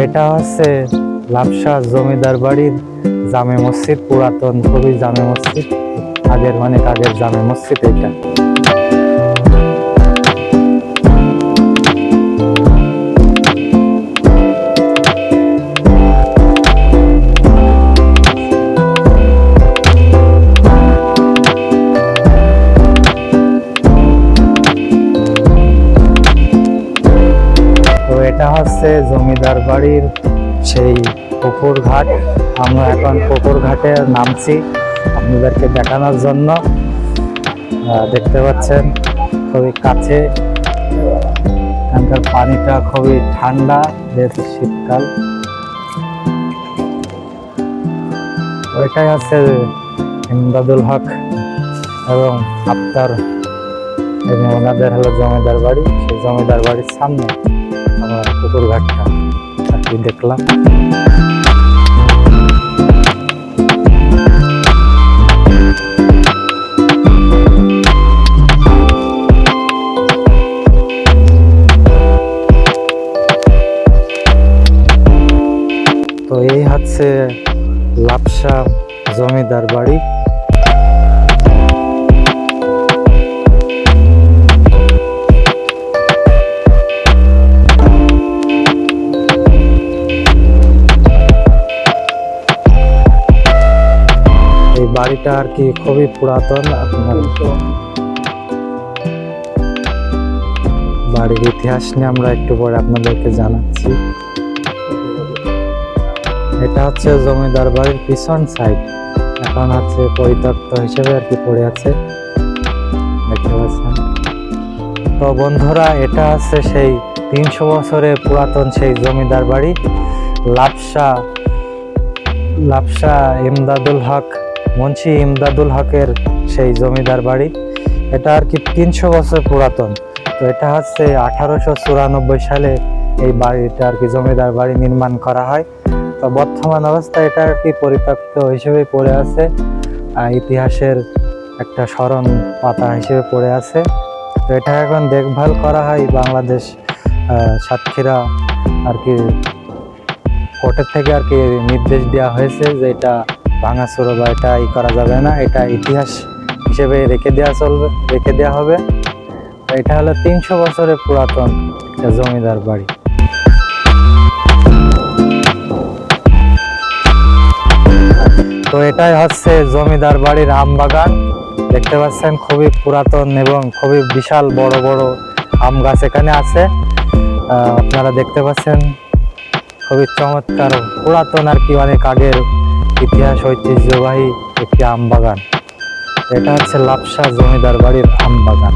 এটা হচ্ছে লাপসা জমিদার বাড়ির জামে মসজিদ, পুরাতন খুবই জামে মসজিদ, অনেক আগের জামে মসজিদ এটা। এটা হচ্ছে জমিদার বাড়ির সেই পুকুর ঘাট। আমরা এখন পুকুর ঘাটে নামছি আপনাদেরকে দেখানোর জন্য। দেখতে পাচ্ছেন খুবই কাছে, এখানকার পানিটা খুবই ঠান্ডা যেহেতু শীতকাল। ওইটাই হচ্ছে ইমদাদুল হক এবং আফতার ওনাদের হলো জমিদার বাড়ি। সেই জমিদার বাড়ির সামনে আমরা পুকুর ঘাটটা আর কি দেখলাম। তো এই হচ্ছে লাপসা জমিদার বাড়ি। বাড়িটা আর কি খুবই পুরাতন। আপনার বাড়ির ইতিহাস নিয়ে আমরা একটু পরে আপনাদেরকে জানাচ্ছি। এটা হচ্ছে জমিদার বাড়ির পিছন সাইড, এখন হচ্ছে পরিত্যক্ত হিসেবে আর কি পড়ে আছে, দেখতে পাচ্ছেন। তো বন্ধুরা, এটা আছে সেই 300 বছরের পুরাতন সেই জমিদার বাড়ি লাপসা ইমদাদুল হক, মুন্সি ইমদাদুল হকের সেই জমিদার বাড়ি। এটা আর কি 300 বছর পুরাতন। তো এটা হচ্ছে 1894 সালে এই বাড়িটা আর কি জমিদার বাড়ি নির্মাণ করা হয়। তো বর্তমান অবস্থায় এটা আর কি পরিত্যক্ত হিসেবে পড়ে আছে, ইতিহাসের একটা স্মরণ পাতা হিসেবে পড়ে আছে। তো এটা এখন দেখভাল করা হয় বাংলাদেশ সাতক্ষীরা আর কি কোর্টের থেকে আর কি নির্দেশ দেওয়া হয়েছে যে এটা ভাঙাচোরা বা এটা করা যাবে না, এটা ইতিহাস হিসেবে রেখে দেওয়া হবে। এটা হলো 300 বছরের পুরাতন একটা জমিদার বাড়ি। তো এটাই হচ্ছে জমিদার বাড়ির আম বাগান। দেখতে পাচ্ছেন খুবই পুরাতন এবং খুবই বিশাল বড় বড় আম গাছ এখানে আছে। আপনারা দেখতে পাচ্ছেন খুবই চমৎকার পুরাতন আর কি অনেক আগের ইতিহাস ঐতিহ্যবাহী একটি আম বাগান। এটা হচ্ছে লাপসা জমিদার বাড়ির আম বাগান।